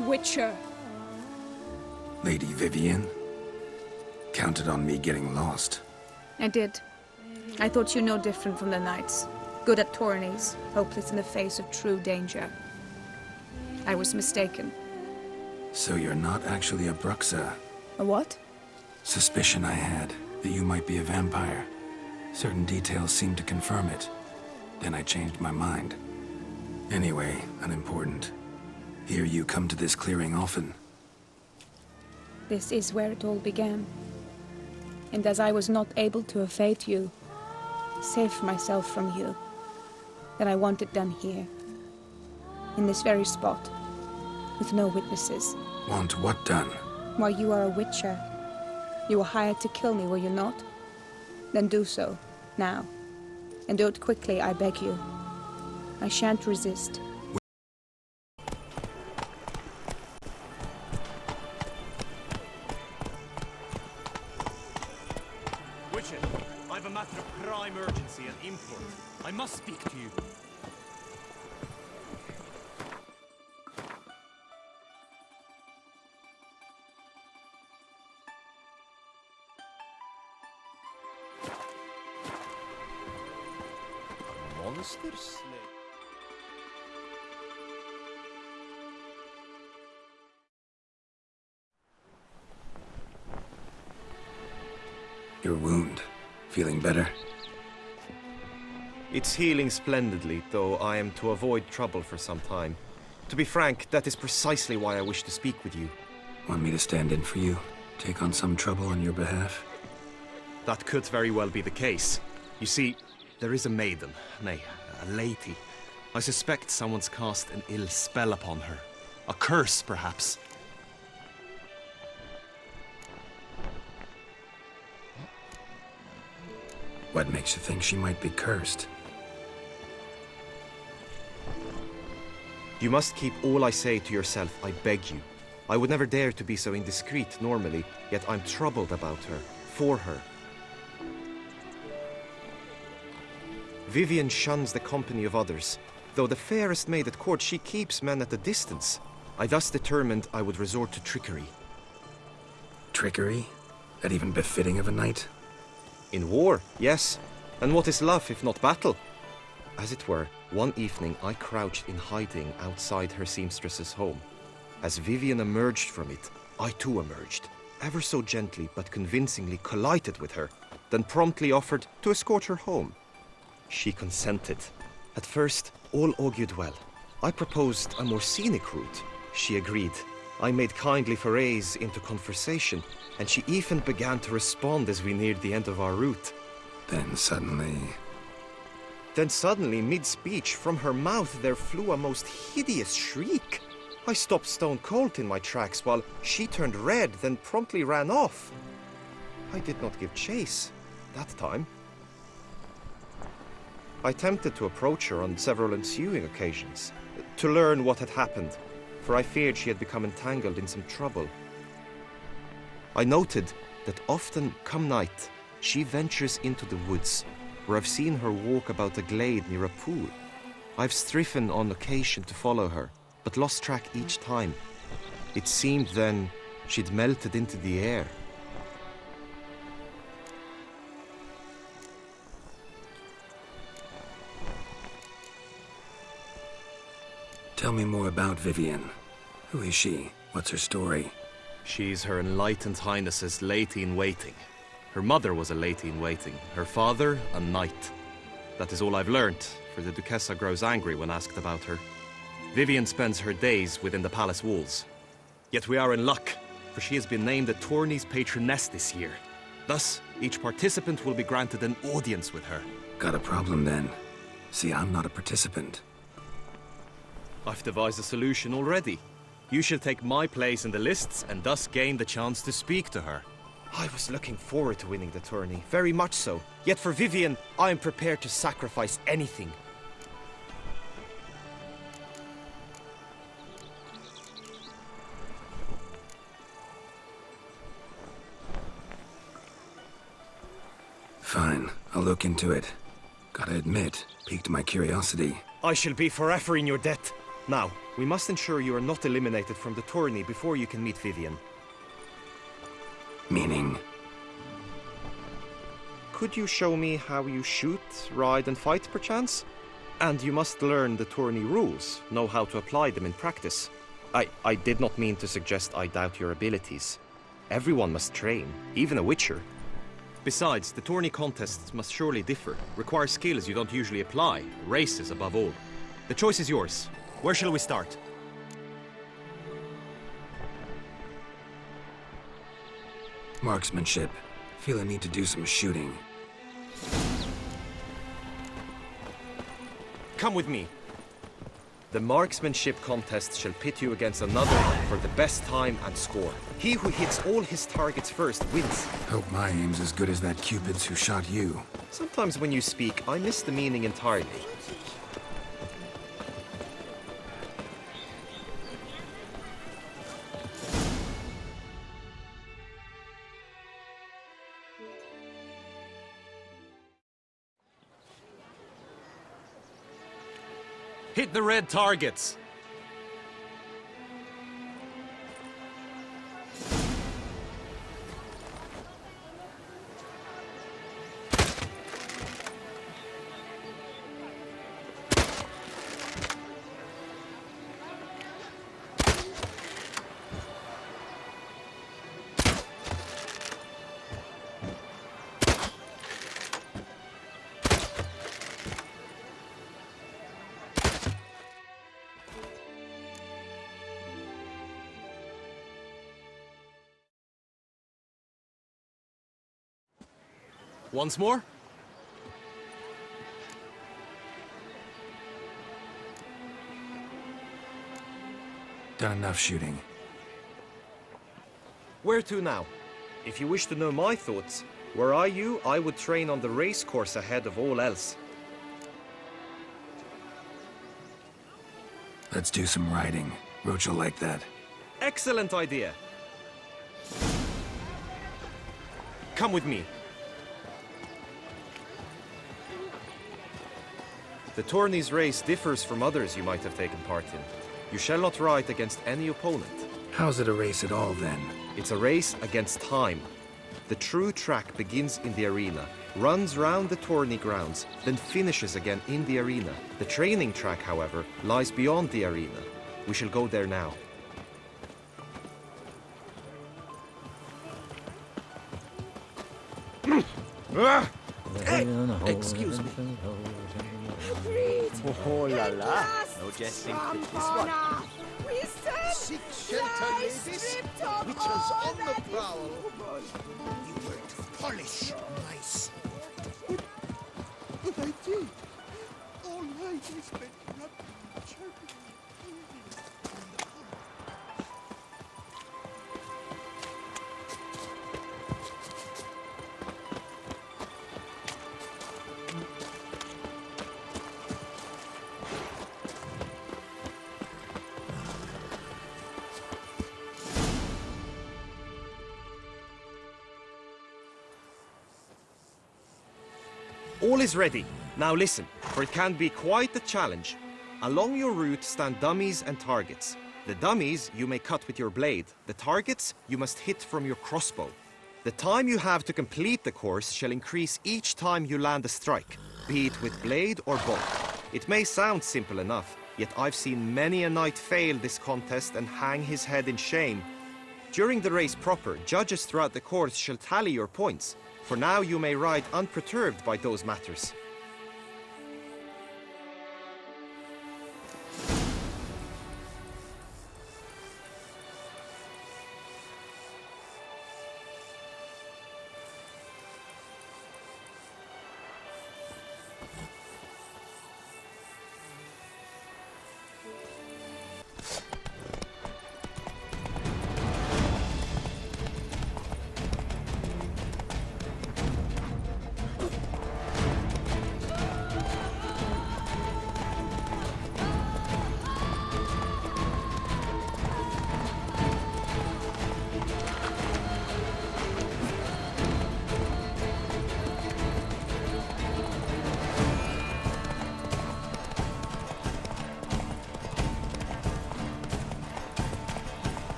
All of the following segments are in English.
Witcher. Lady Vivian? Counted on me getting lost. I did. I thought you no different from the knights. Good at tourneys, hopeless in the face of true danger. I was mistaken. So you're not actually a Bruxa? A what? Suspicion I had, that you might be a vampire. Certain details seemed to confirm it. Then I changed my mind. Anyway, unimportant. Hear you come to this clearing often. This is where it all began. And as I was not able to evade you, save myself from you, then I want it done here. In this very spot. With no witnesses. Want what done? Why, you are a witcher. You were hired to kill me, were you not? Then do so, now. And do it quickly, I beg you. I shan't resist. Witcher, I've a matter of prime urgency and import. I must speak to you. Your wound. Feeling better? It's healing splendidly, though I am to avoid trouble for some time. To be frank, that is precisely why I wish to speak with you. Want me to stand in for you? Take on some trouble on your behalf? That could very well be the case. You see, there is a maiden, nay, a lady. I suspect someone's cast an ill spell upon her. A curse, perhaps. What makes you think she might be cursed? You must keep all I say to yourself, I beg you. I would never dare to be so indiscreet normally, yet I'm troubled about her, for her. Vivian shuns the company of others. Though the fairest maid at court, she keeps men at a distance. I thus determined I would resort to trickery. Trickery? That even befitting of a knight? In war, yes. And what is love if not battle? As it were, one evening I crouched in hiding outside her seamstress's home. As Vivian emerged from it, I too emerged, ever so gently but convincingly collided with her, then promptly offered to escort her home. She consented. At first, all augured well. I proposed a more scenic route. She agreed. I made kindly forays into conversation, and she even began to respond as we neared the end of our route. Then suddenly, mid-speech, from her mouth there flew a most hideous shriek. I stopped stone cold in my tracks while she turned red, then promptly ran off. I did not give chase that time. I attempted to approach her on several ensuing occasions, to learn what had happened, for I feared she had become entangled in some trouble. I noted that often, come night, she ventures into the woods, where I've seen her walk about a glade near a pool. I've striven on occasion to follow her, but lost track each time. It seemed then she'd melted into the air. tell me more about Vivian. Who is she? What's her story? She's Her Enlightened Highness's lady-in-waiting. Her mother was a lady-in-waiting, her father a knight. That is all I've learned, for the Duchessa grows angry when asked about her. Vivian spends her days within the palace walls. Yet we are in luck, for she has been named the tourney's patroness this year. Thus, each participant will be granted an audience with her. Got a problem then. See, I'm not a participant. I've devised a solution already. You shall take my place in the lists and thus gain the chance to speak to her. I was looking forward to winning the tourney, very much so. Yet for Vivian, I am prepared to sacrifice anything. Fine, I'll look into it. Gotta admit, piqued my curiosity. I shall be forever in your debt. Now, we must ensure you are not eliminated from the tourney before you can meet Viven. Meaning? Could you show me how you shoot, ride and fight, perchance? And you must learn the tourney rules, know how to apply them in practice. I did not mean to suggest I doubt your abilities. Everyone must train, even a witcher. Besides, the tourney contests must surely differ, require skills you don't usually apply, races above all. The choice is yours. Where shall we start? Marksmanship. Feel a need to do some shooting. Come with me. The marksmanship contest shall pit you against another for the best time and score. He who hits all his targets first wins. Hope my aim's as good as that Cupid's who shot you. Sometimes when you speak, I miss the meaning entirely. Hit the red targets! Once more? Done enough shooting. Where to now? If you wish to know my thoughts, were I you, I would train on the race course ahead of all else. Let's do some riding. Roach will like that. Excellent idea! Come with me. The tourney's race differs from others you might have taken part in. You shall not ride against any opponent. How's it a race at all, then? It's a race against time. The true track begins in the arena, runs round the tourney grounds, then finishes again in the arena. The training track, however, lies beyond the arena. We shall go there now. Excuse me. Oh la la. No jesting fit this one. Seek shelter, ladies. Witches on the prowl. You were to polish my sword. But I did. All night I spent rubbing, chirping, All is ready. Now listen, for it can be quite a challenge. Along your route stand dummies and targets. The dummies you may cut with your blade. The targets you must hit from your crossbow. The time you have to complete the course shall increase each time you land a strike, be it with blade or bow. It may sound simple enough, yet I've seen many a knight fail this contest and hang his head in shame. During the race proper, judges throughout the course shall tally your points. For now you may ride unperturbed by those matters.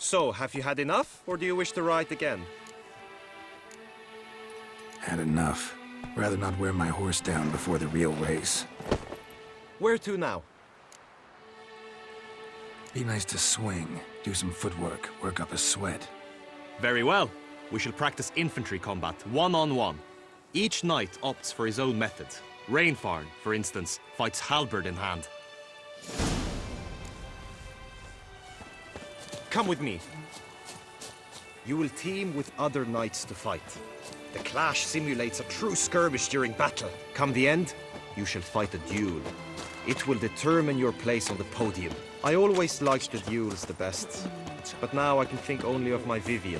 So, have you had enough, or do you wish to ride again? Had enough. Rather not wear my horse down before the real race. Where to now? Be nice to swing, do some footwork, work up a sweat. Very well. We shall practice infantry combat, one-on-one. Each knight opts for his own method. Rainfarn, for instance, fights halberd in hand. Come with me. You will team with other knights to fight. The clash simulates a true skirmish during battle. Come the end, you shall fight a duel. It will determine your place on the podium. I always liked the duels the best, but now I can think only of my Viven.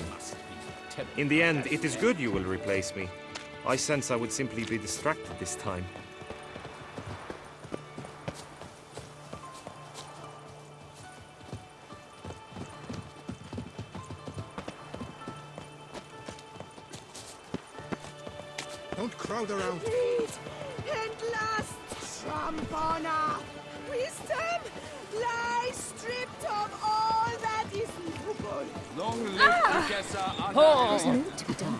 In the end, it is good you will replace me. I sense I would simply be distracted this time. Don't crowd around. Greed and lust, Trampona. Wisdom lies stripped of all that is noble. Long live Duchessa Pause. Anna. Note done.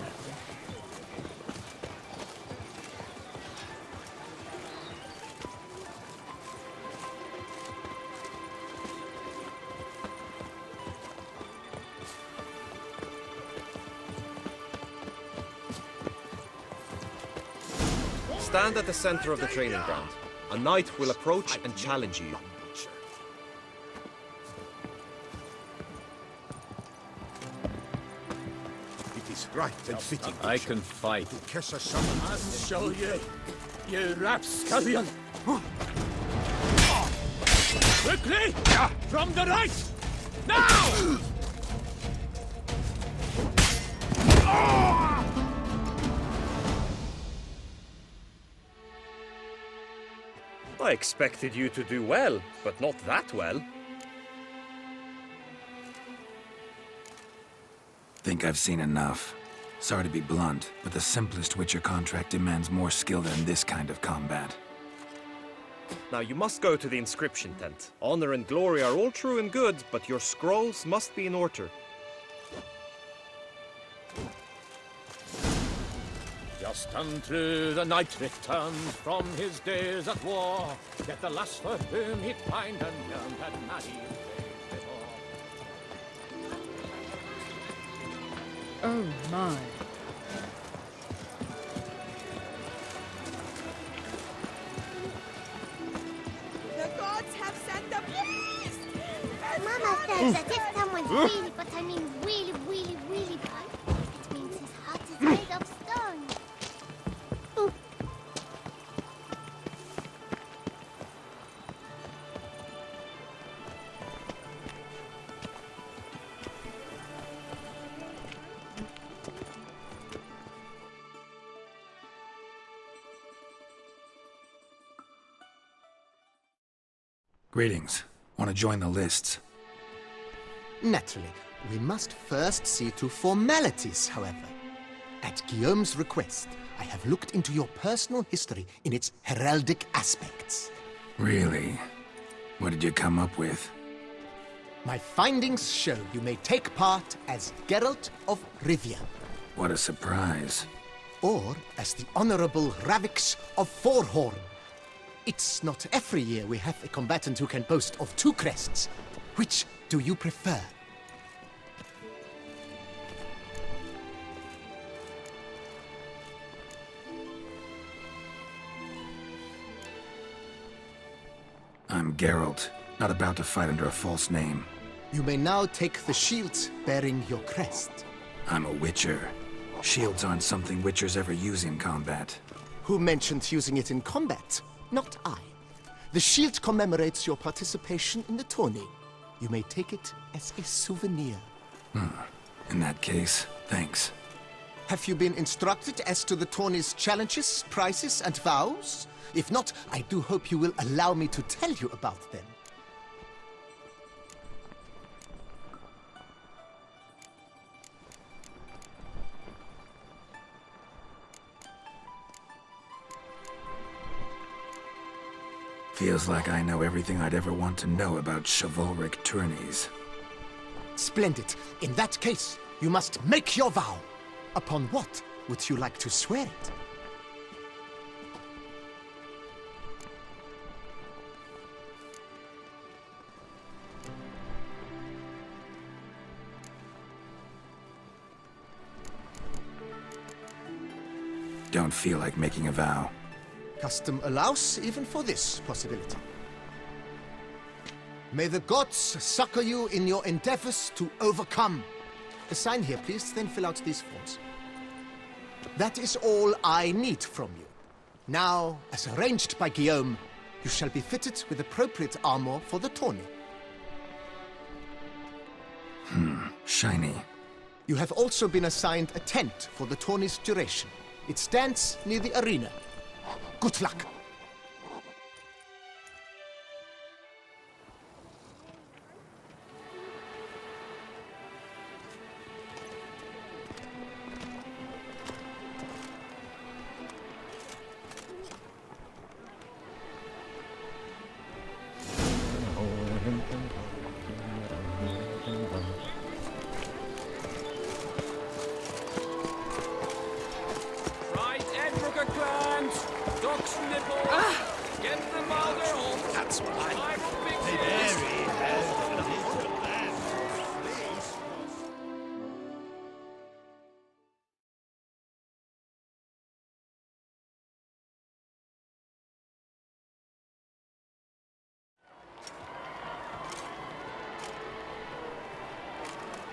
Stand at the center of the training ground. A knight will approach and challenge you. It is right and fitting. I can fight. Duchessa summons. I'll show you, you rapscallion. Quickly! From the right! Now! I expected you to do well, but not that well. Think I've seen enough. Sorry to be blunt, but the simplest Witcher contract demands more skill than this kind of combat. Now you must go to the inscription tent. Honor and glory are all true and good, but your scrolls must be in order. Just unto the knight returned from his days at war, yet the last for whom he'd pined and yearned had married days before. Oh my. The gods have sent a priest! And Mama says that if someone's really, but I mean really, really, really bad, it means his heart is made of stone. Greetings. Want to join the lists? Naturally, we must first see to formalities, however. At Guillaume's request, I have looked into your personal history in its heraldic aspects. Really? What did you come up with? My findings show you may take part as Geralt of Rivia, What a surprise. or as the Honorable Ravix of Forhorn. It's not every year we have a combatant who can boast of 2 crests. Which do you prefer? I'm Geralt, not about to fight under a false name. You may now take the shield bearing your crest. I'm a Witcher. Shields aren't something Witchers ever use in combat. Who mentioned using it in combat? Not I. The shield commemorates your participation in the tourney. You may take it as a souvenir. In that case, thanks. Have you been instructed as to the tourney's challenges, prizes, and vows? If not, I do hope you will allow me to tell you about them. Feels like I know everything I'd ever want to know about chivalric tourneys. Splendid. In that case, you must make your vow. Upon what would you like to swear it? Don't feel like making a vow. Custom allows even for this possibility. May the gods succor you in your endeavors to overcome. Sign here, please, then fill out these forms. That is all I need from you. Now, as arranged by Guillaume, you shall be fitted with appropriate armor for the tourney. Shiny. You have also been assigned a tent for the tourney's duration. It stands near the arena. Good luck.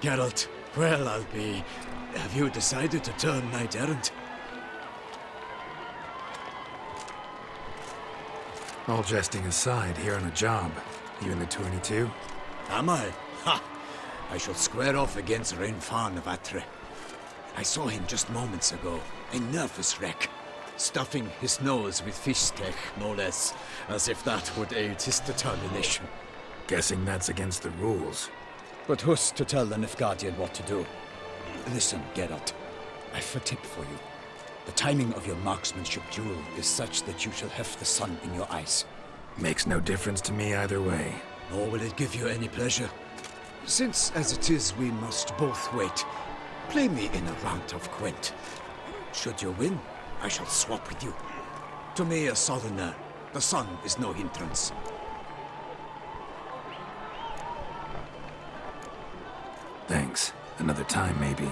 Geralt, well, I'll be... Have you decided to turn knight-errant? All jesting aside, here on a job. You in the tourney too? Am I? Ha! I shall square off against Rainfan of Atre. I saw him just moments ago, a nervous wreck. Stuffing his nose with fish steak, no less, as if that would aid his determination. Guessing that's against the rules. But who's to tell the Nilfgaardian what to do? Listen, Geralt. I've a tip for you. The timing of your marksmanship duel is such that you shall have the sun in your eyes. Makes no difference to me either way. Nor will it give you any pleasure. Since, as it is, we must both wait, play me in a round of Gwent. Should you win, I shall swap with you. To me, a southerner, the sun is no hindrance. Thanks. Another time, maybe.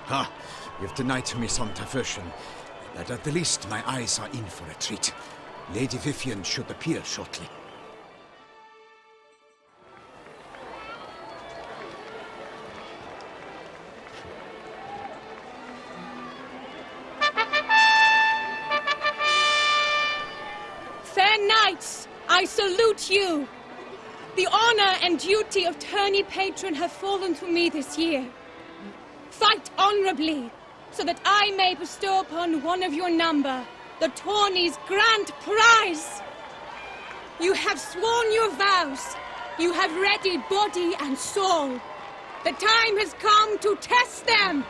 Ha! You've denied me some diversion, but at the least my eyes are in for a treat. Lady Viven should appear shortly. Fair knights, I salute you! The honor and duty of tourney patron have fallen to me this year. Fight honorably, so that I may bestow upon one of your number the tourney's grand prize. You have sworn your vows. You have ready body and soul. The time has come to test them.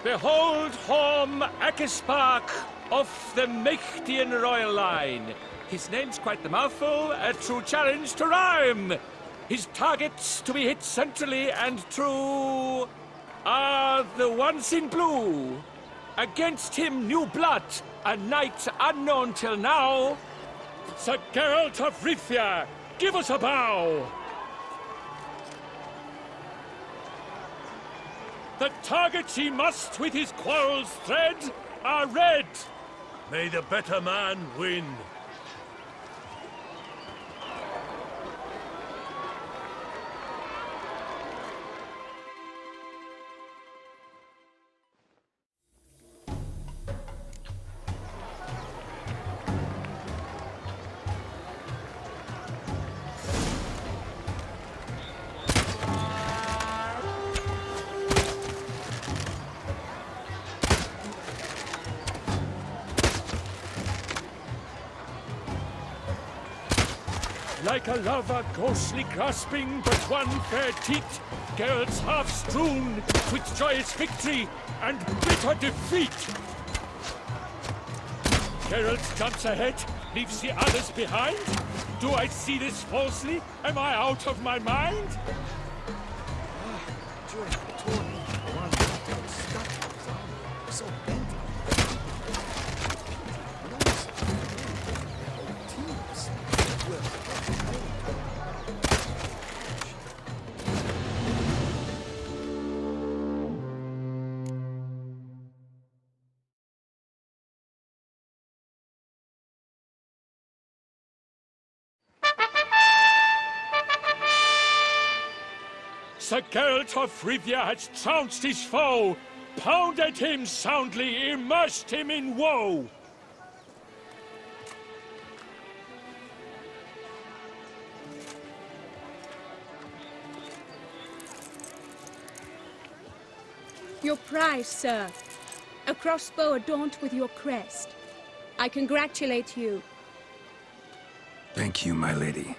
Behold Horm Akispark of the Mechtian royal line. His name's quite the mouthful, a true challenge to rhyme. His targets to be hit centrally and true are the ones in blue. Against him new blood, a knight unknown till now. Sir Geralt of Rivia, give us a bow. The targets he must with his quarrels thread are red. May the better man win. Like a lover ghostly grasping but one fair teat, Geralt's half strewn with joyous victory and bitter defeat. Geralt jumps ahead, leaves the others behind. Do I see this falsely? Am I out of my mind? During the tournament, one got stuck in his armor, so bent. Teams Sir Geralt of Rivia has trounced his foe, pounded him soundly, immersed him in woe. Your prize, sir. A crossbow adorned with your crest. I congratulate you. Thank you, my lady.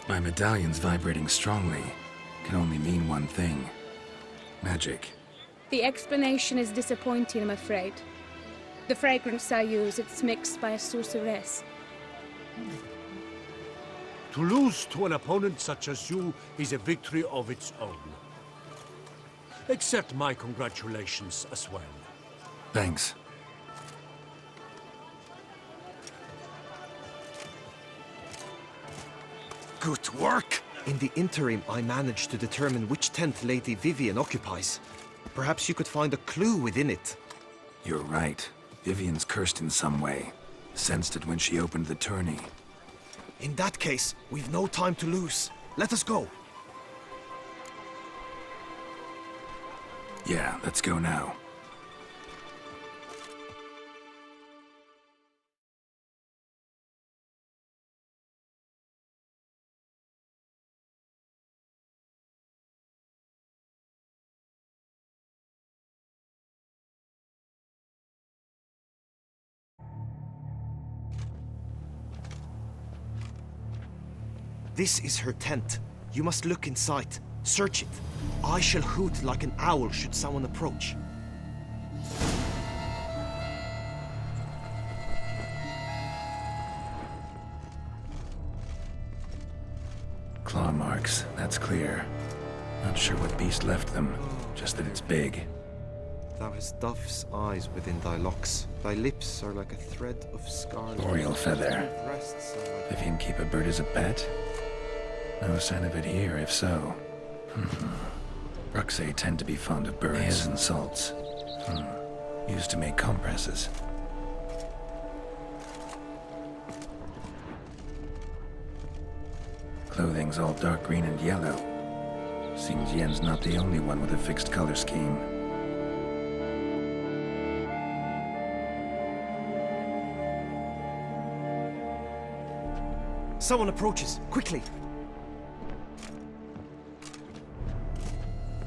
My medallion's vibrating strongly. Can only mean one thing. Magic. The explanation is disappointing, I'm afraid. The fragrance I use, it's mixed by a sorceress. To lose to an opponent such as you is a victory of its own. Accept my congratulations as well. Thanks. Good work! In the interim, I managed to determine which tent Lady Vivian occupies. Perhaps you could find a clue within it. You're right. Vivian's cursed in some way. Sensed it when she opened the tourney. In that case, we've no time to lose. Let us go. Yeah, let's go now. This is her tent. You must look inside. Search it. I shall hoot like an owl should someone approach. Claw marks, that's clear. Not sure what beast left them, just that it's big. Thou hast dove's eyes within thy locks. Thy lips are like a thread of scarlet. Oriole feather. Breasts are like... Vivian keep a bird as a pet? No sign of it here, if so. Bruxay tend to be fond of birds and salts. Used to make compresses. Clothing's all dark green and yellow. Seems Yen's not the only one with a fixed color scheme. Someone approaches. Quickly!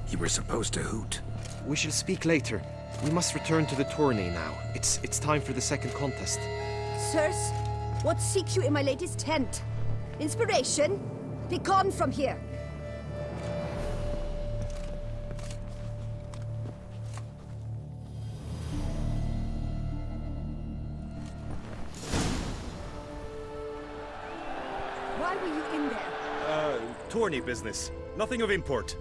You were supposed to hoot. We shall speak later. We must return to the tourney now. It's time for the second contest. Sirs, what seeks you in my lady's tent? Inspiration? Be gone from here! Why were you in there? Tourney business. Nothing of import.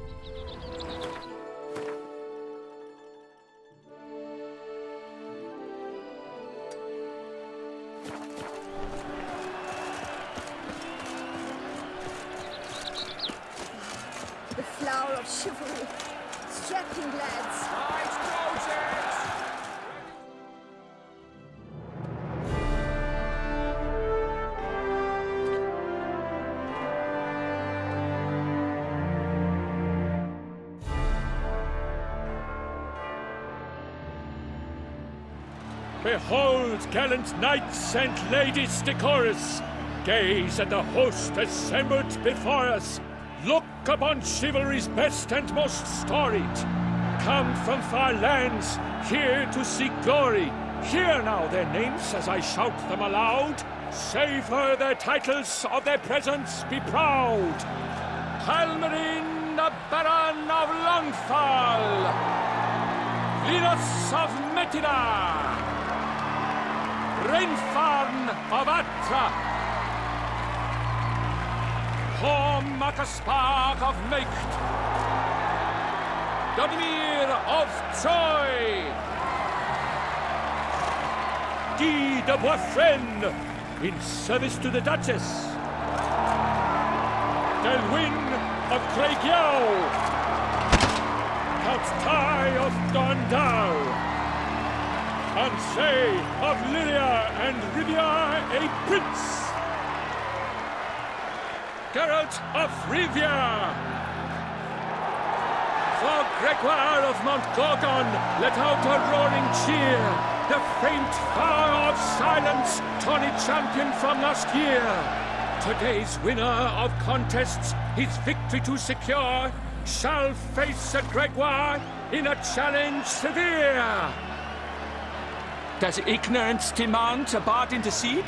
The flower of chivalry. Strapping lads. Behold, gallant knights and ladies decorous! Gaze at the host assembled before us! Look upon chivalry's best and most storied! Come from far lands, here to seek glory! Hear now their names as I shout them aloud! Savor their titles, of their presence be proud! Halmarin the Baron of Longfall, Linus of Metida, Rainfarn of Atra, Makaspark of Mecht, Dodmir of Troy, Guy de Boisfren, in service to the Duchess, Delwyn of Craigyow, Count Tai of Gondal, Ansay of Lyria and Rivia a prince, Geralt of Rivia, for Gregoire of Mount Gorgon let out a roaring cheer, the faint fire of silence, tawny champion from last year. Today's winner of contests, his victory to secure, shall face Sir Gregoire in a challenge severe. Does ignorance demand a bard intercede?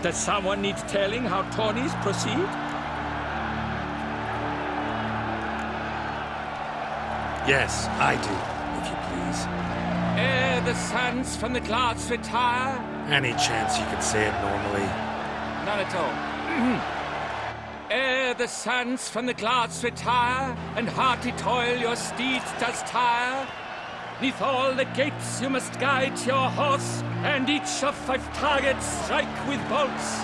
Does someone need telling how tourneys proceed? Yes, I do, if you please. Ere the suns from the clouds retire. Any chance you could say it normally? None at all. Ere the suns from the clouds retire, and hearty toil your steeds does tire, neath all the gates you must guide your horse, and each of 5 targets strike with bolts.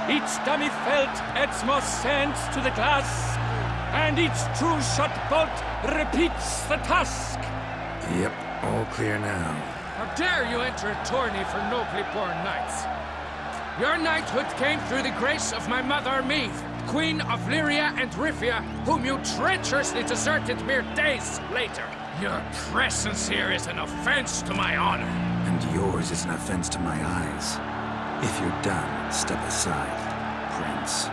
Each dummy felt adds more sand to the glass, and each true shot bolt repeats the task. Yep, all clear now. How dare you enter a tourney for nobly born knights? Your knighthood came through the grace of my mother Meve, Queen of Lyria and Rivia, whom you treacherously deserted mere days later. Your presence here is an offense to my honor. And yours is an offense to my eyes. If you're done, step aside, Prince.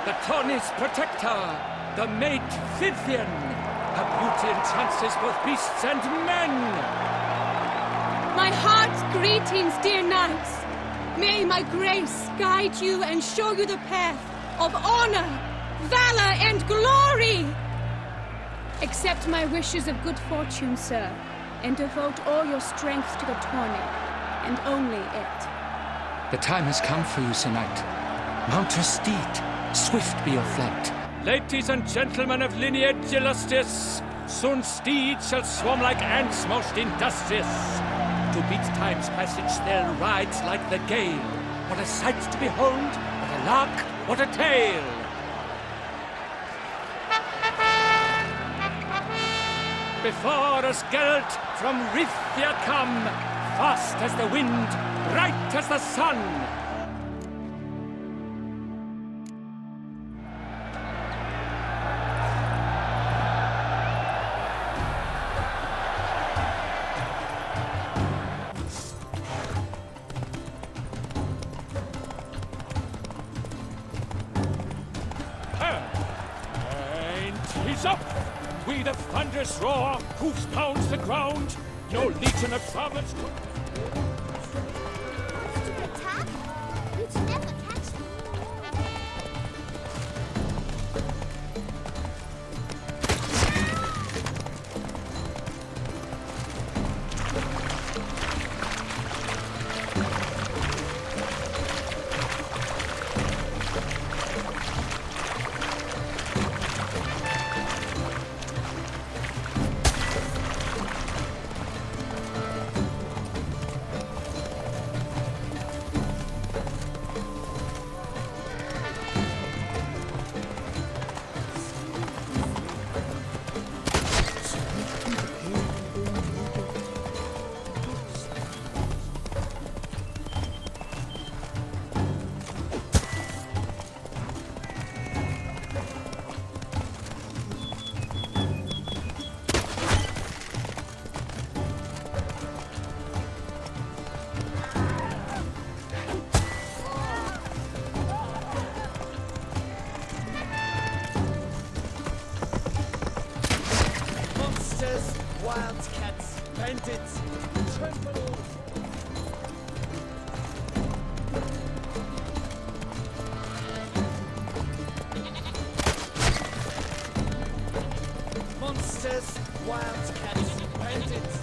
The tourney's protector, the mate Viven, her beauty entrances both beasts and men. My heart's greetings, dear knights. May my grace guide you and show you the path of honor, valor, and glory. Accept my wishes of good fortune, sir, and devote all your strength to the tourney, and only it. The time has come for you, Sir Knight. Mount your steed. Swift be your flight. Ladies and gentlemen of lineage illustrious, soon steeds shall swarm like ants most industrious. To beat time's passage they'll ride like the gale. What a sight to behold, what a lark, what a tale! Before us Geralt from Rithia come, fast as the wind, bright as the sun. Up! We the thunderous roar, hoofs pounds the ground. No legion of travelers could... Attack? You'd never catch them. Wildcats, bandits, tremble! monsters, wildcats, bandits.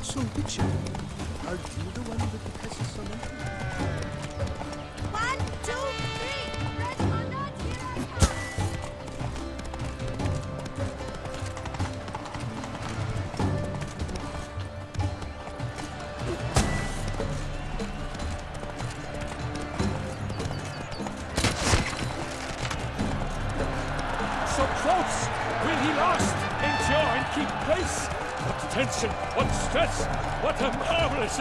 So, Witcher, are you the one with the pestle summon? 1, 2, 3! Ready or not, here I come! So close! Will he last? Endure and keep pace? What tension, what stress, what a marvelous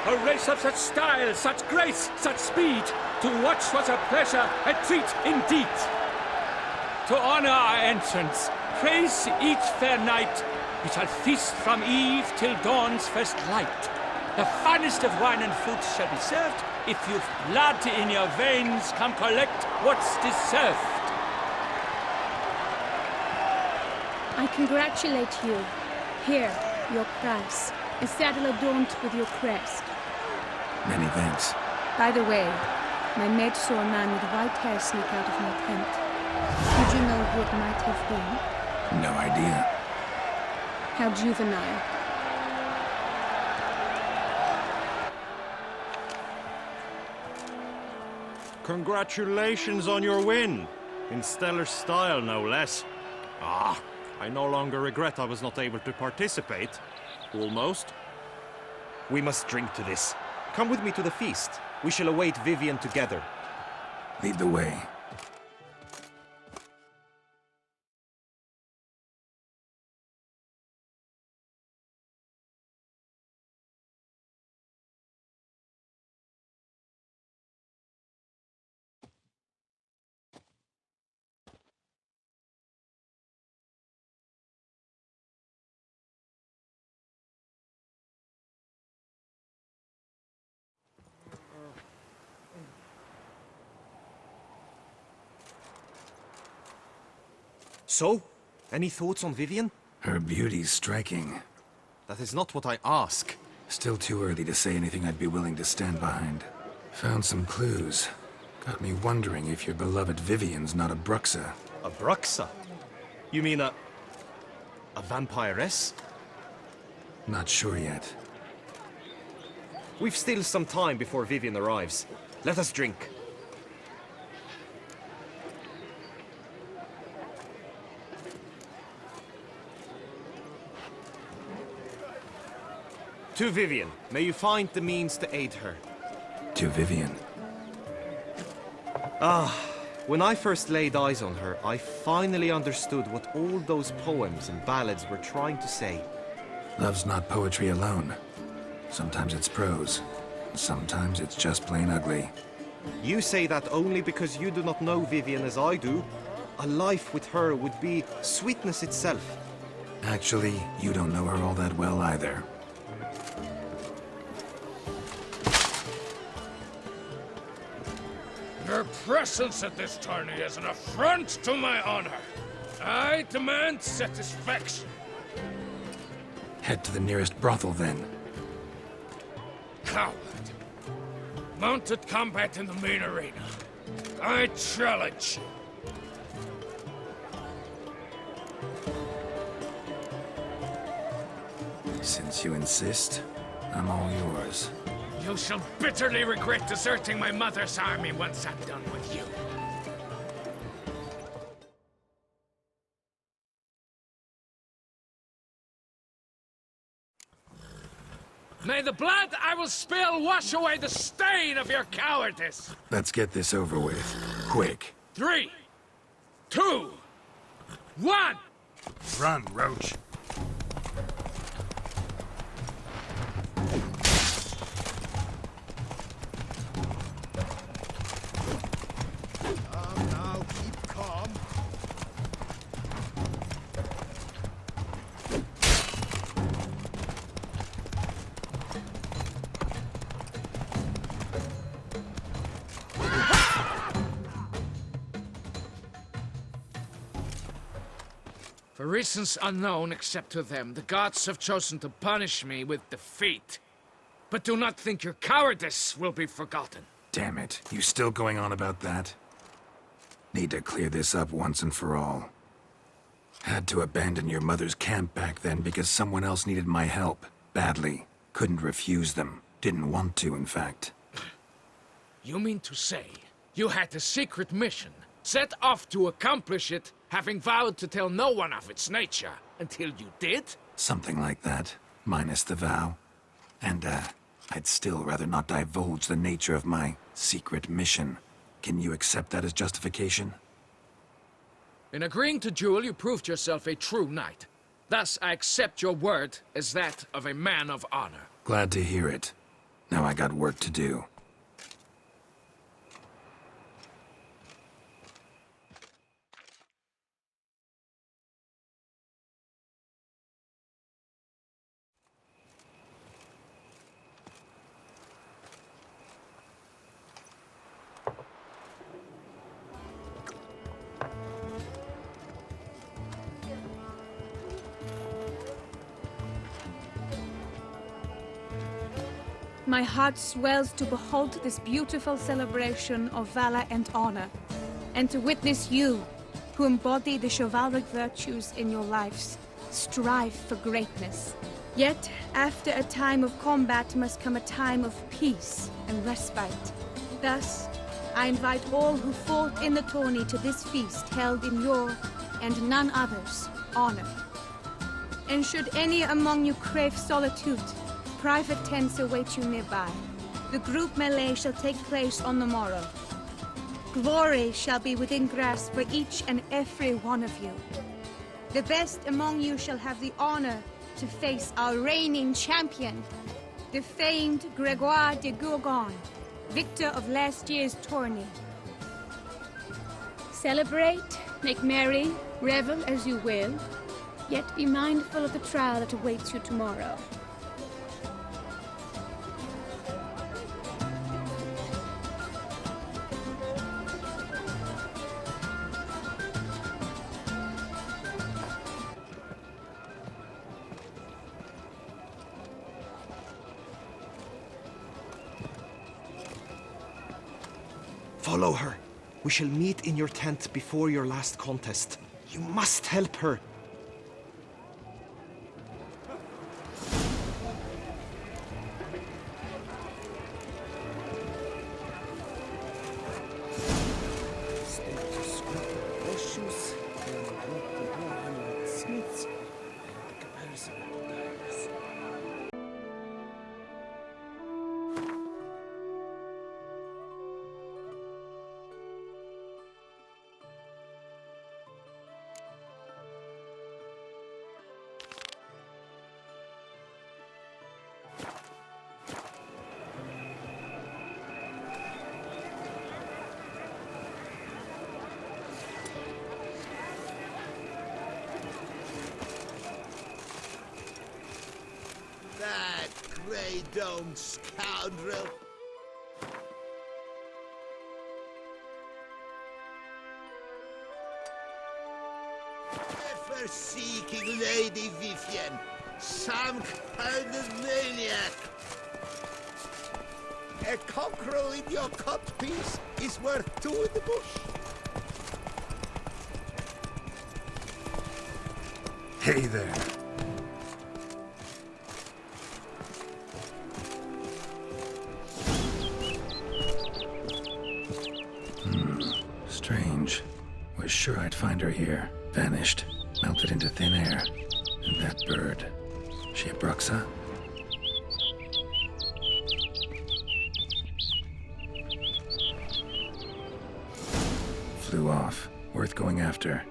A race of such style, such grace, such speed. To watch was a pleasure, a treat indeed. To honor our entrance, praise each fair knight. We shall feast from eve till dawn's first light. The finest of wine and food shall be served. If you've blood in your veins, come collect what's deserved. I congratulate you. Here, your prize. A saddle adorned with your crest. Many thanks. By the way, my maid saw a man with white hair sneak out of my tent. Did you know who it might have been? No idea. How juvenile. Congratulations on your win. In stellar style, no less. Ah, I no longer regret I was not able to participate. Almost. We must drink to this. Come with me to the feast. We shall await Viven together. Lead the way. So, any thoughts on Viven? Her beauty's striking. That is not what I ask. Still too early to say anything I'd be willing to stand behind. Found some clues. Got me wondering if your beloved Vivian's not a Bruxa. A Bruxa? You mean a vampiress? Not sure yet. We've still some time before Viven arrives. Let us drink. To Viven, may you find the means to aid her. To Viven. When I first laid eyes on her, I finally understood what all those poems and ballads were trying to say. Love's not poetry alone. Sometimes it's prose. Sometimes it's just plain ugly. You say that only because you do not know Viven as I do. A life with her would be sweetness itself. Actually, you don't know her all that well either. Your presence at this tourney is an affront to my honor. I demand satisfaction. Head to the nearest brothel, then. Coward. Mounted combat in the main arena. I challenge you. Since you insist, I'm all yours. You shall bitterly regret deserting my mother's army once I'm done with you. May the blood I will spill wash away the stain of your cowardice! Let's get this over with. Quick. 3, 2, 1! Run, Roach. Now, keep calm. For reasons unknown except to them, the gods have chosen to punish me with defeat. But do not think your cowardice will be forgotten. Damn it, you still going on about that? Need to clear this up once and for all. Had to abandon your mother's camp back then because someone else needed my help. Badly. Couldn't refuse them. Didn't want to, in fact. You mean to say you had a secret mission, set off to accomplish it, having vowed to tell no one of its nature, until you did? Something like that, minus the vow. And, I'd still rather not divulge the nature of my secret mission. Can you accept that as justification? In agreeing to duel, you proved yourself a true knight. Thus, I accept your word as that of a man of honor. Glad to hear it. Now I got work to do. My heart swells to behold this beautiful celebration of valor and honor, and to witness you, who embody the chivalric virtues in your lives, strive for greatness. Yet, after a time of combat must come a time of peace and respite. Thus, I invite all who fought in the tourney to this feast held in your, and none other's, honor. And should any among you crave solitude, private tents await you nearby. The group melee shall take place on the morrow. Glory shall be within grasp for each and every one of you. The best among you shall have the honor to face our reigning champion, the famed Gregoire de Gourgon, victor of last year's tourney. Celebrate, make merry, revel as you will, yet be mindful of the trial that awaits you tomorrow. Follow her. We shall meet in your tent before your last contest. You must help her. That grey-domed scoundrel! Ever-seeking Lady Viven, some kind of maniac! A cockerel in your cut-piece is worth two in the bush. Hey there. Strange. Was sure I'd find her here. Vanished. Melted into thin air. And that bird. She a Bruxa? Flew off. Worth going after.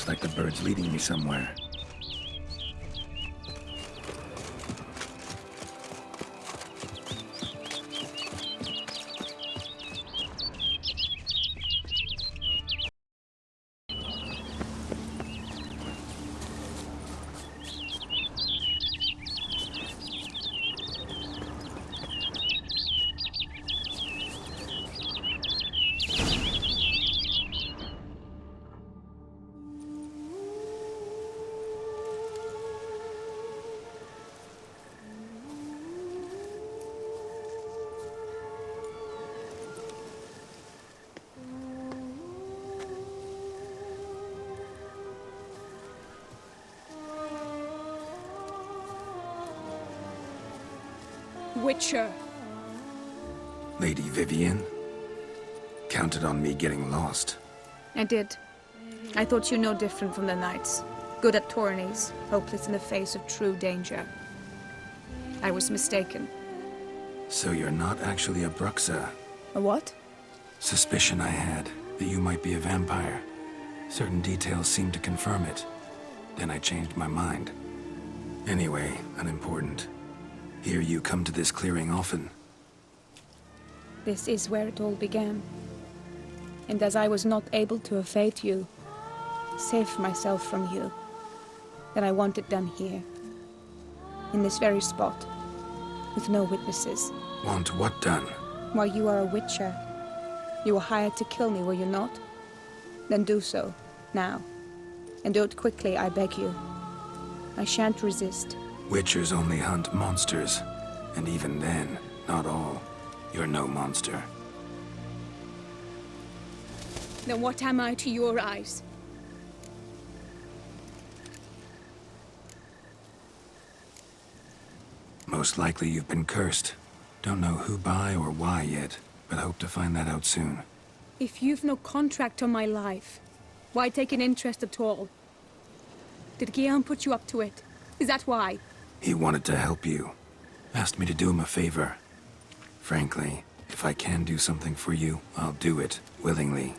Looks like the bird's leading me somewhere. Witcher. Lady Vivian? Counted on me getting lost. I did. I thought you no different from the knights. Good at tourneys, hopeless in the face of true danger. I was mistaken. So you're not actually a Bruxa? A what? Suspicion I had, that you might be a vampire. Certain details seemed to confirm it. Then I changed my mind. Anyway, unimportant. Hear you come to this clearing often. This is where it all began. And as I was not able to evade you, save myself from you, then I want it done here. In this very spot. With no witnesses. Want what done? Why, you are a witcher. You were hired to kill me, were you not? Then do so, now. And do it quickly, I beg you. I shan't resist. Witchers only hunt monsters. And even then, not all. You're no monster. Then what am I to your eyes? Most likely you've been cursed. Don't know who by or why yet, but hope to find that out soon. If you've no contract on my life, why take an interest at all? Did Guillaume put you up to it? Is that why? He wanted to help you. Asked me to do him a favor. Frankly, if I can do something for you, I'll do it, willingly.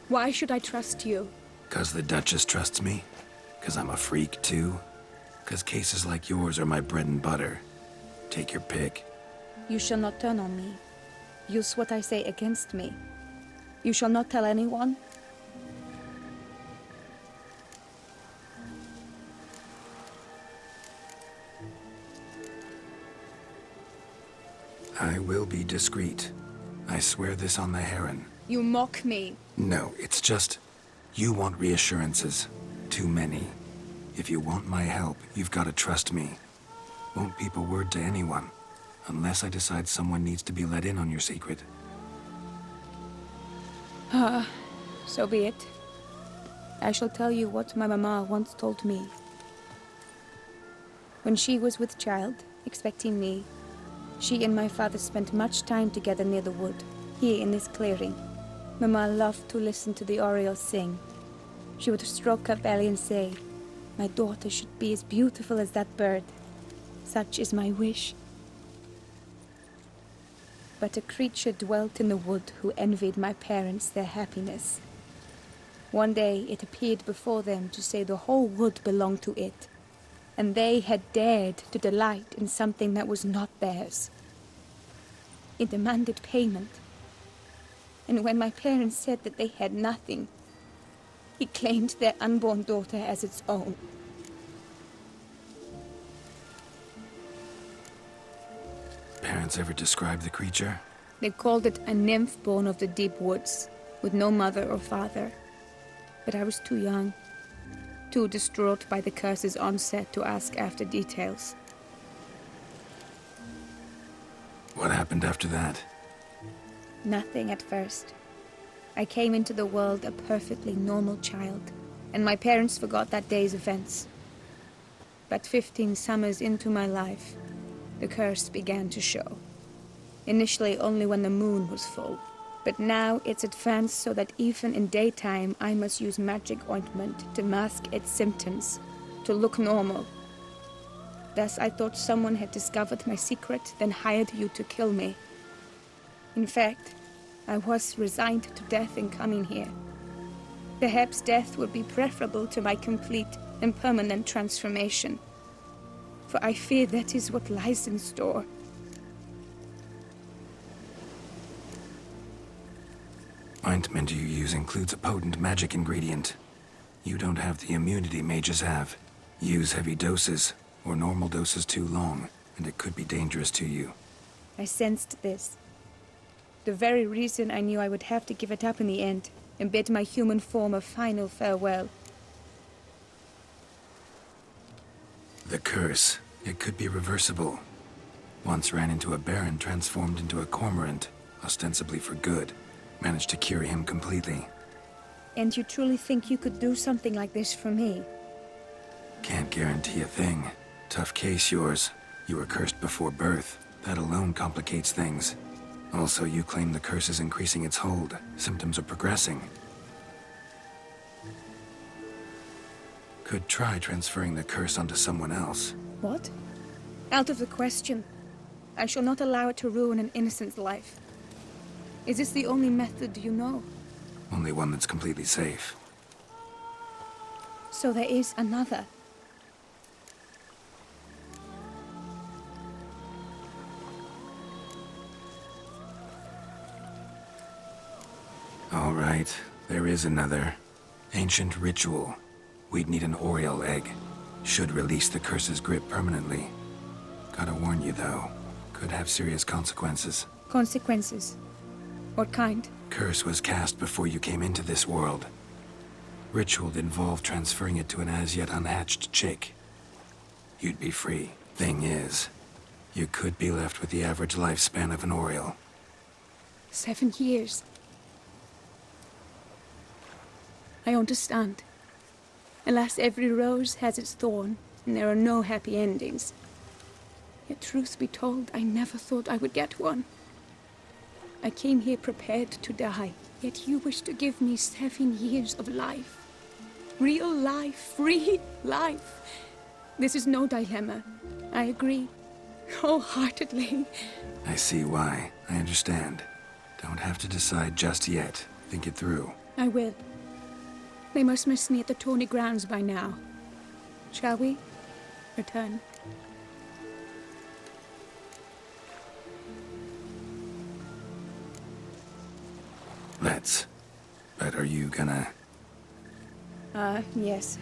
Why should I trust you? 'Cause the Duchess trusts me? 'Cause I'm a freak, too? 'Cause cases like yours are my bread and butter. Take your pick. You shall not turn on me. Use what I say against me. You shall not tell anyone? I will be discreet. I swear this on the Heron. You mock me. No, it's just... You want reassurances. Too many. If you want my help, you've got to trust me. Won't peep a word to anyone. Unless I decide someone needs to be let in on your secret. So be it. I shall tell you what my mama once told me. When she was with child, expecting me, she and my father spent much time together near the wood, here in this clearing. Mama loved to listen to the orioles sing. She would stroke her belly and say, "My daughter should be as beautiful as that bird. Such is my wish." But a creature dwelt in the wood who envied my parents their happiness. One day it appeared before them to say the whole wood belonged to it, and they had dared to delight in something that was not theirs. It demanded payment, and when my parents said that they had nothing, he claimed their unborn daughter as its own. Parents ever describe the creature? They called it a nymph born of the deep woods, with no mother or father. But I was too young, too distraught by the curse's onset to ask after details. What happened after that? Nothing at first. I came into the world a perfectly normal child, and my parents forgot that day's events. But 15 summers into my life, the curse began to show. Initially only when the moon was full, but now it's advanced so that even in daytime I must use magic ointment to mask its symptoms, to look normal. Thus I thought someone had discovered my secret, then hired you to kill me. In fact, I was resigned to death in coming here. Perhaps death would be preferable to my complete and permanent transformation. For I fear that is what lies in store. Ointment you use includes a potent magic ingredient. You don't have the immunity mages have. Use heavy doses, or normal doses too long, and it could be dangerous to you. I sensed this. The very reason I knew I would have to give it up in the end, and bid my human form a final farewell. The curse. It could be reversible. Once ran into a baron transformed into a cormorant, ostensibly for good. Managed to cure him completely. And you truly think you could do something like this for me? Can't guarantee a thing. Tough case, yours. You were cursed before birth. That alone complicates things. Also, you claim the curse is increasing its hold. Symptoms are progressing. Could try transferring the curse onto someone else. What? Out of the question. I shall not allow it to ruin an innocent's life. Is this the only method you know? Only one that's completely safe. So there is another. All right, there is another. Ancient ritual. We'd need an Oriole egg. Should release the curse's grip permanently. Gotta warn you, though. Could have serious consequences. Consequences? What kind? Curse was cast before you came into this world. Ritual involved transferring it to an as-yet unhatched chick. You'd be free. Thing is, you could be left with the average lifespan of an Oriole. 7 years. I understand. Alas, every rose has its thorn, and there are no happy endings. Yet truth be told, I never thought I would get one. I came here prepared to die, yet you wish to give me 7 years of life. Real life, free life. This is no dilemma. I agree. Wholeheartedly. I see why. I understand. Don't have to decide just yet. Think it through. I will. They must miss me at the Tawny Grounds by now. Shall we? Return. Let's. But are you gonna... Yes.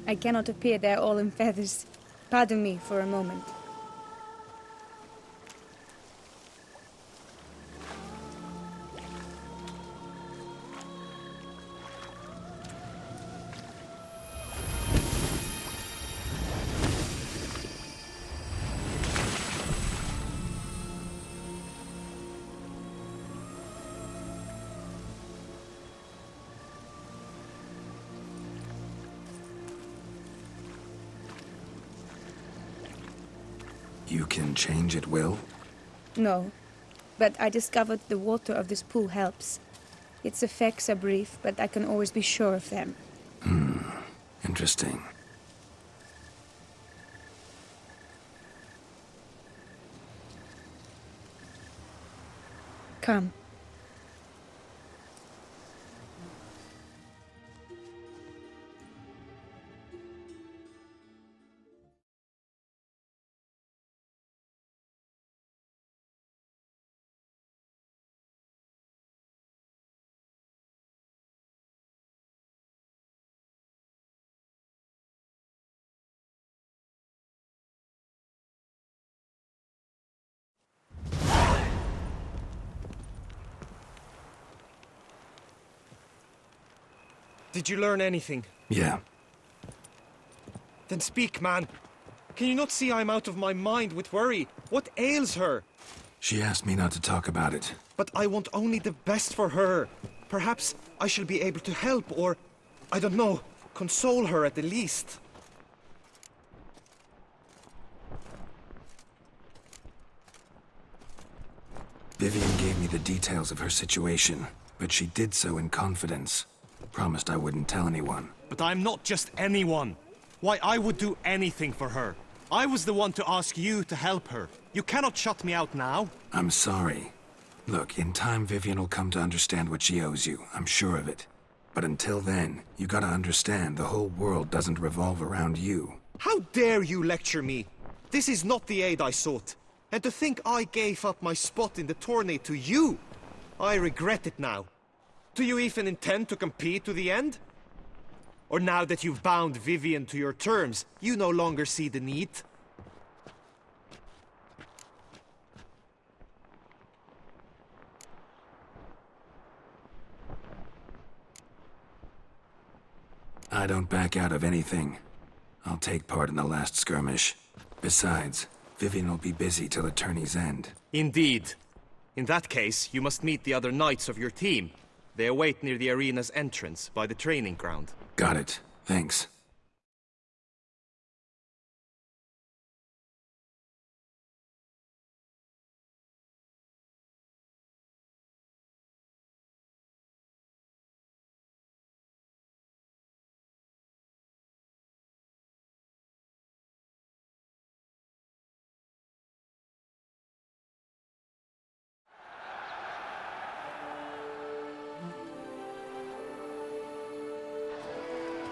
I cannot appear there all in feathers. Pardon me for a moment. You can change at will? No, but I discovered the water of this pool helps. Its effects are brief, but I can always be sure of them. Interesting. Come. Did you learn anything? Yeah. Then speak, man. Can you not see I'm out of my mind with worry? What ails her? She asked me not to talk about it. But I want only the best for her. Perhaps I shall be able to help or, I don't know, console her at the least. Vivian gave me the details of her situation, but she did so in confidence. Promised I wouldn't tell anyone. But I'm not just anyone. Why, I would do anything for her. I was the one to ask you to help her. You cannot shut me out now. I'm sorry. Look, in time Vivian will come to understand what she owes you. I'm sure of it. But until then, you gotta understand the whole world doesn't revolve around you. How dare you lecture me? This is not the aid I sought. And to think I gave up my spot in the tourney to you! I regret it now. Do you even intend to compete to the end? Or now that you've bound Viven to your terms, you no longer see the need? I don't back out of anything. I'll take part in the last skirmish. Besides, Viven will be busy till the tourney's end. Indeed. In that case, you must meet the other knights of your team. They await near the arena's entrance, by the training ground. Got it. Thanks.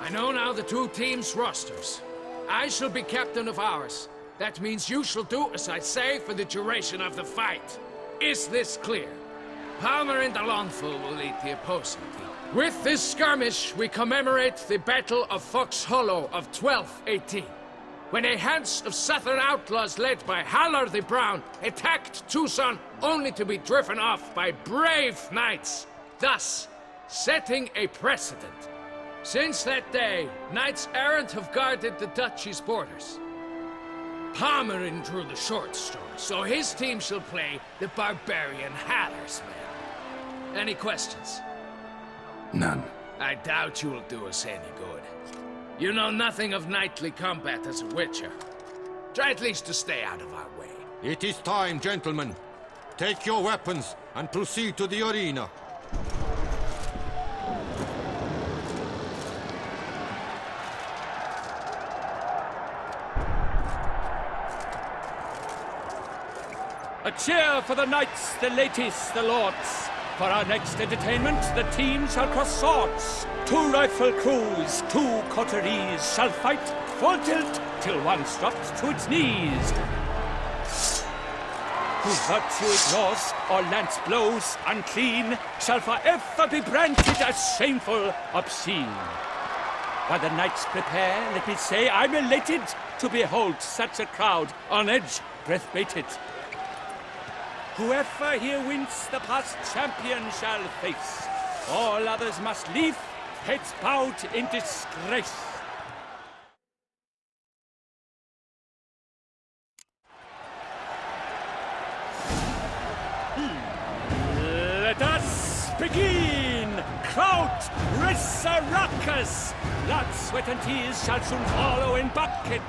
I know now the two teams' rosters. I shall be captain of ours. That means you shall do as I say for the duration of the fight. Is this clear? Palmer and Alonful will lead the opposing team. With this skirmish, we commemorate the Battle of Fox Hollow of 1218, when a Hans of Southern outlaws led by Halar the Brown attacked Tucson only to be driven off by brave knights, thus setting a precedent. Since that day, knights errant have guarded the duchy's borders. Palmerin drew the short straw, so his team shall play the barbarian Haller's men. Any questions? None. I doubt you'll do us any good. You know nothing of knightly combat as a witcher. Try at least to stay out of our way. It is time, gentlemen. Take your weapons and proceed to the arena. A cheer for the knights, the ladies, the lords. For our next entertainment, the team shall cross swords. 2 rifle crews, 2 coteries shall fight full tilt till one's dropped to its knees. Who virtue ignores or lance blows unclean shall forever be branded as shameful, obscene. While the knights prepare, let me say I'm elated to behold such a crowd on edge, breath-baited. Whoever here wins the past champion shall face. All others must leave, heads bowed in disgrace. Let us begin! Kraut, Risarakas! Blood, sweat, and tears shall soon follow in buckets.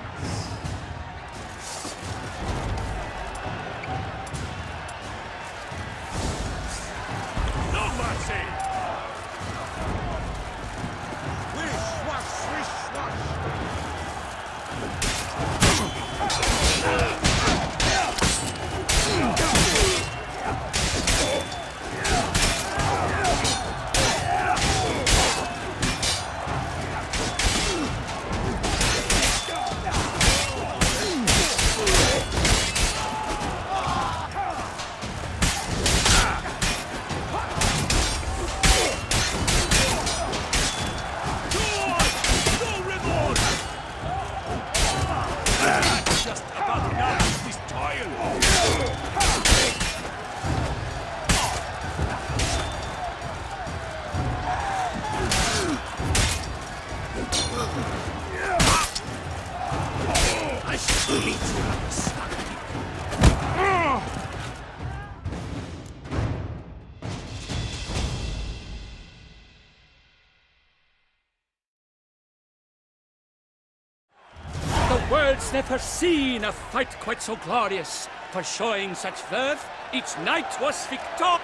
The world's never seen a fight quite so glorious. For showing such verve, each knight was victor.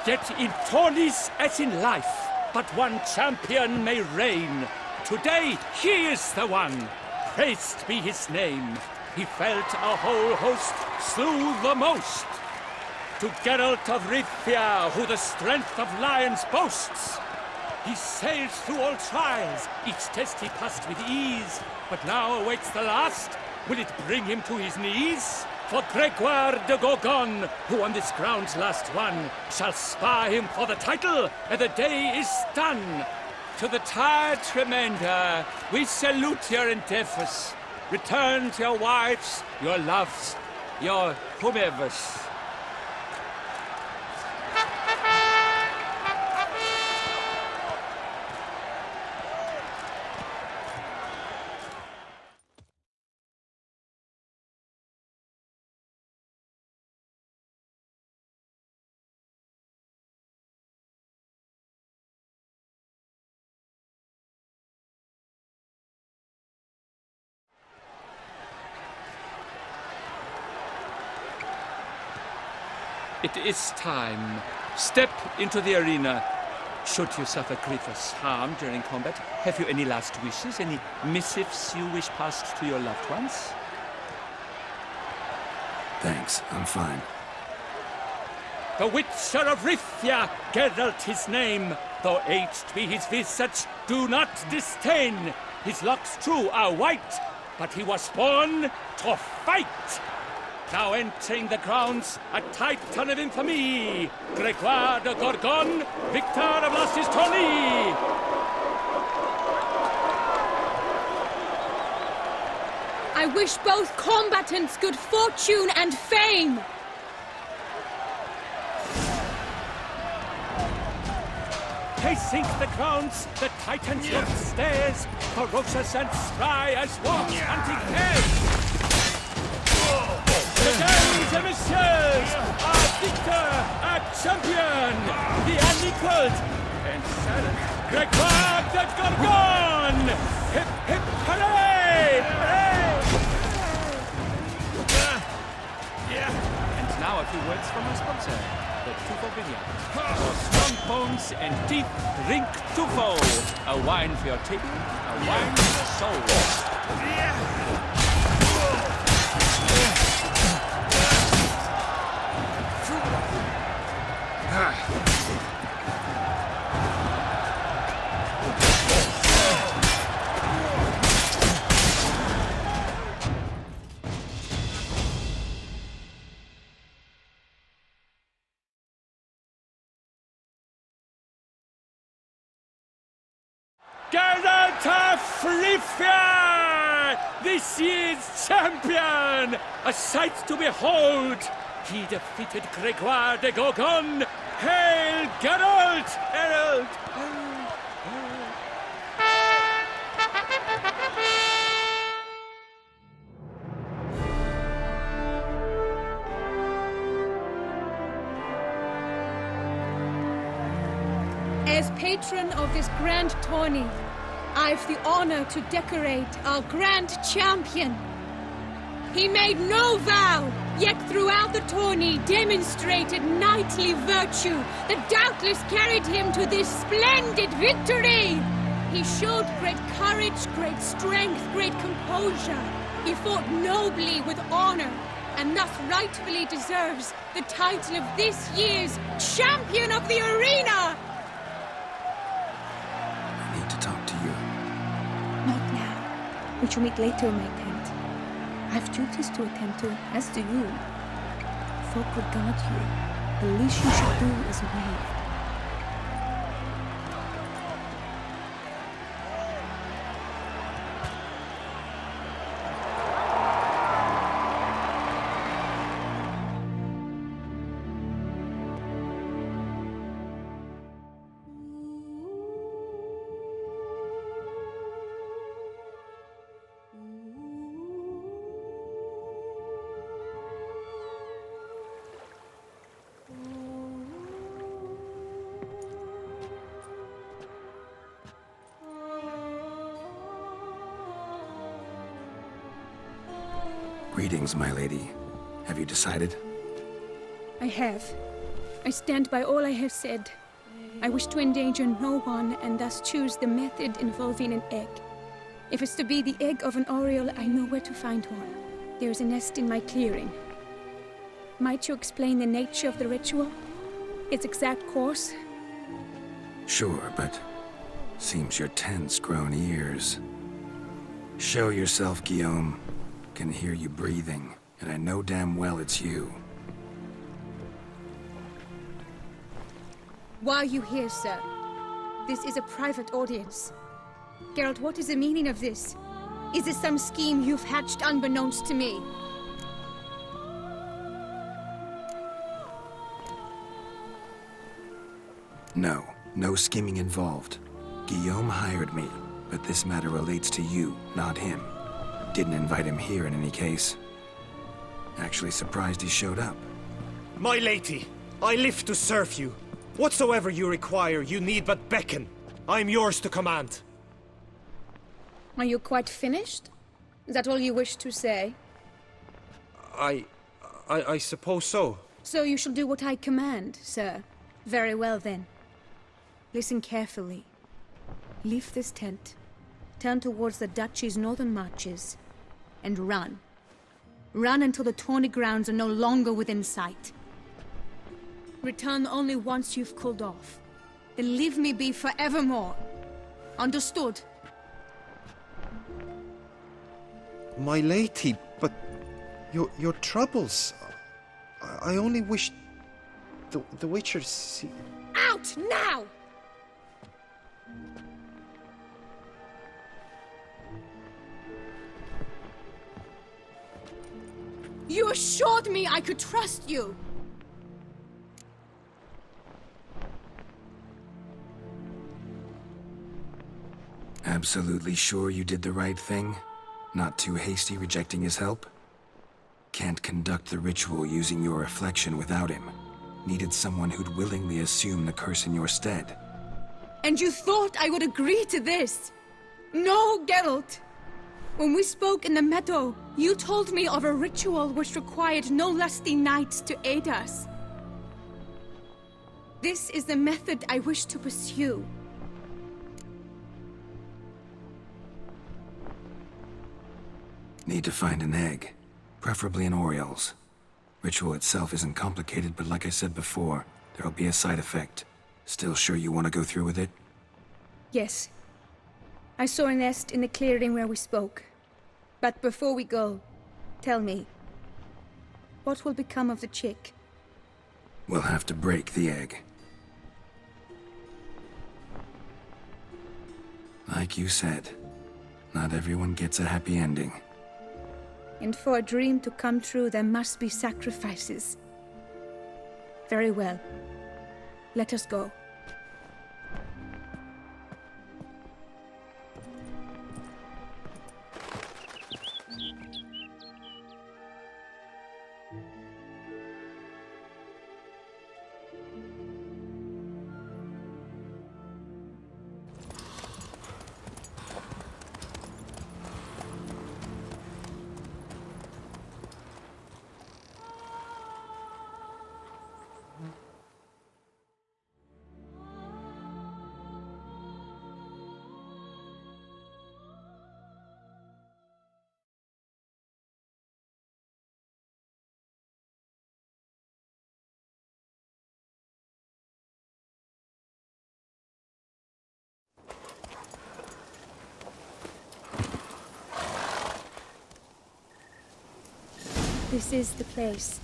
Yet in tourneys as in life, but one champion may reign. Today, he is the one. Praised be his name. He felt a whole host, slew the most. To Geralt of Rivia, who the strength of lions boasts, He sails through all trials. Each test he passed with ease. But now awaits the last. Will it bring him to his knees? For Gregoire de Gorgon, who on this ground's last won, shall spar him for the title, and the day is done. To the tired remainder, we salute your endeavors. Return to your wives, your loves, your whomevers. It is time. Step into the arena. Should you suffer grievous harm during combat, have you any last wishes, any missives you wish passed to your loved ones? Thanks, I'm fine. The Witcher of Rithia, Geralt his name. Though aged be his visage, do not disdain. His locks, true, are white, but he was born to fight. Now entering the grounds, a titan of infamy, Gregoire de Gorgon, victor of last his tourney. I wish both combatants good fortune and fame. Pacing the grounds, the titans look stares, ferocious and spry as wolves hunting hares. Mesdames et messieurs, our victor, our champion, the unequaled and silent Gregoire de Gorgon! Hip, hip, hooray! And now a few words from our sponsor, the Tufo Vineyard. For strong bones and deep, drink Tufo. A wine for your table, a wine for your soul. Geralt of Rithia, this year's champion, a sight to behold. He defeated Gregoire de Gorgon. Hail, Geralt! Herald! As patron of this grand tourney, I've the honor to decorate our grand champion. He made no vow, yet throughout the tourney demonstrated knightly virtue that doubtless carried him to this splendid victory. He showed great courage, great strength, great composure. He fought nobly with honor, and thus rightfully deserves the title of this year's Champion of the Arena! I need to talk to you. Not now. We shall meet later in my tent. I have duties to attend to, as do you. Folk would guard you. The least you should do is wait. Greetings, my lady. Have you decided? I have. I stand by all I have said. I wish to endanger no one, and thus choose the method involving an egg. If it's to be the egg of an oriole, I know where to find one. There is a nest in my clearing. Might you explain the nature of the ritual? Its exact course? Sure, but Seems your tent's grown ears. Show yourself, Guillaume. Can hear you breathing, and I know damn well it's you. Why are you here, sir? This is a private audience. Geralt, what is the meaning of this? Is this some scheme you've hatched unbeknownst to me? No, no scheming involved. Guillaume hired me, but this matter relates to you, not him. Didn't invite him here in any case. Actually surprised he showed up. My lady, I live to serve you. Whatsoever you require, you need but beckon. I am yours to command. Are you quite finished? Is that all you wish to say? I suppose so. So you shall do what I command, sir. Very well, then. Listen carefully. Leave this tent, turn towards the duchy's northern marches, and run. Run until the tawny grounds are no longer within sight. Return only once you've cooled off. Then leave me be forevermore. Understood? My lady, but your troubles. I only wish the Witcher see. Out now! You assured me I could trust you! Absolutely sure you did the right thing? Not too hasty rejecting his help? Can't conduct the ritual using your reflection without him. Needed someone who'd willingly assume the curse in your stead. And you thought I would agree to this? No, Geralt! When we spoke in the meadow, you told me of a ritual which required no lusty knights to aid us. This is the method I wish to pursue. Need to find an egg, preferably an Oriole's. Ritual itself isn't complicated, but like I said before, there'll be a side effect. Still sure you want to go through with it? Yes. I saw a nest in the clearing where we spoke. But before we go, tell me, what will become of the chick? We'll have to break the egg. Like you said, not everyone gets a happy ending. And for a dream to come true, there must be sacrifices. Very well. Let us go. This is the place.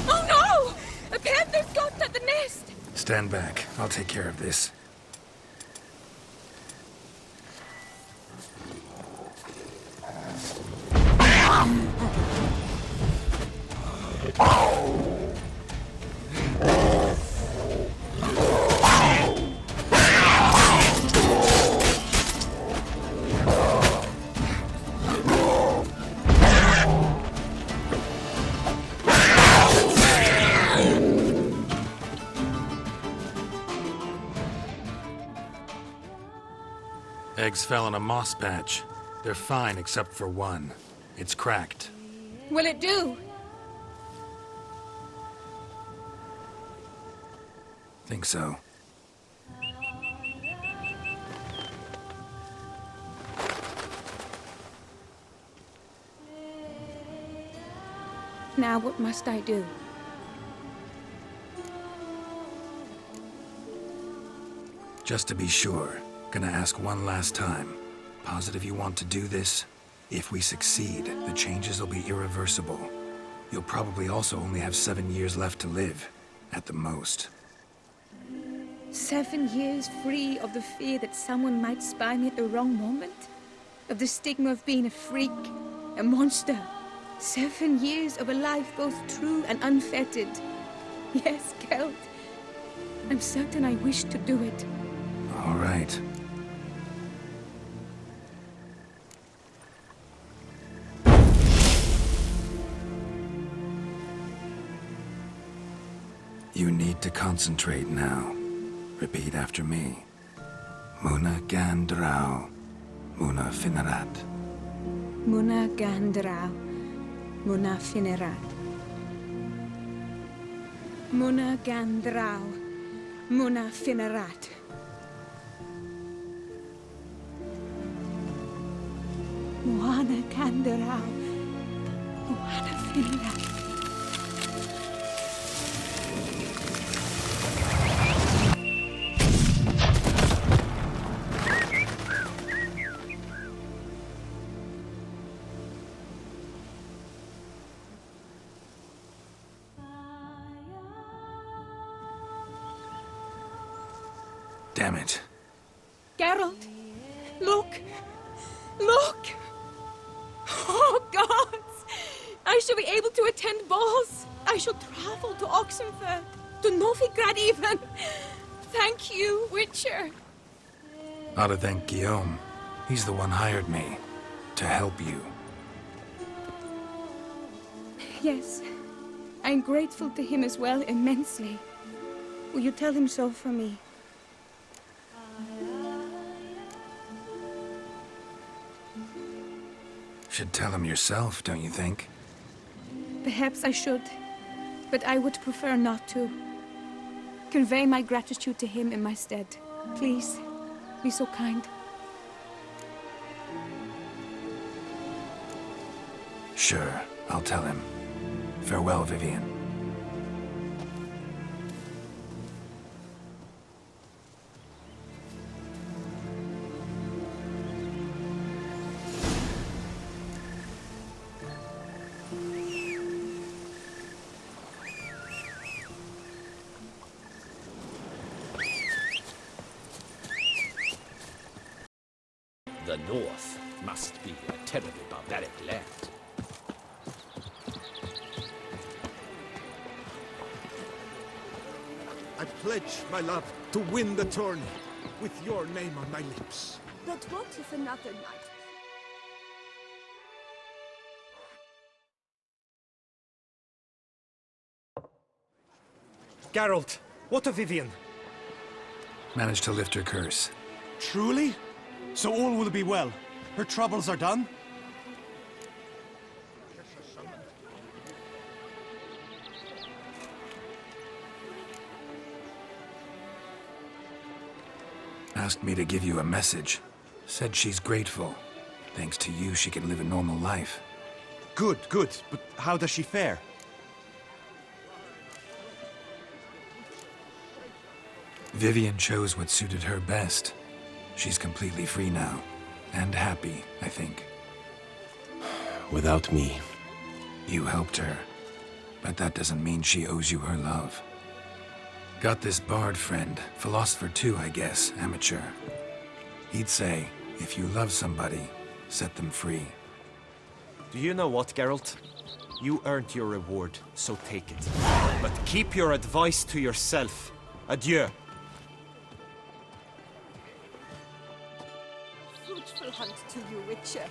Oh no! A panther's got at the nest! Stand back. I'll take care of this. Eggs fell in a moss patch. They're fine except for one. It's cracked. Will it do? Think so. now, what must I do? Just to be sure, gonna ask one last time. Positive you want to do this? If we succeed, the changes will be irreversible. You'll probably also only have 7 years left to live, at the most. 7 years free of the fear that someone might spy me at the wrong moment? Of the stigma of being a freak, a monster? 7 years of a life both true and unfettered. Yes, Geld. I'm certain I wish to do it. All right. You need to concentrate now. Repeat after me. Muna Gandrau, Muna Finerat. Muna Gandrau, Muna Finerat. Muna Gandrau, Muna Finerat. Muna Gandrau, Muna Finerat. Damn it. Geralt! Look! Look! Oh, gods! I shall be able to attend balls. I shall travel to Oxenfurt, to Novigrad even. Thank you, Witcher. Ought to thank Guillaume. He's the one hired me. To help you. Yes. I'm grateful to him as well, immensely. Will you tell him so for me? Should tell him yourself, don't you think? Perhaps I should, but I would prefer not to. Convey my gratitude to him in my stead. Please, be so kind. Sure, I'll tell him. Farewell, Vivian. The North must be a terribly barbaric land. I pledge my love to win the tourney, with your name on my lips. But what if another knight... Geralt, what of Vivian? Managed to lift her curse. Truly? So all will be well? Her troubles are done? Asked me to give you a message. Said she's grateful. Thanks to you, she can live a normal life. Good, good. But how does she fare? Vivian chose what suited her best. She's completely free now. And happy, I think. Without me. You helped her. But that doesn't mean she owes you her love. Got this bard friend, philosopher too, I guess, amateur. He'd say, if you love somebody, set them free. Do you know what, Geralt? You earned your reward, so take it. But keep your advice to yourself. Adieu. Fruitful hunt to you, Witcher.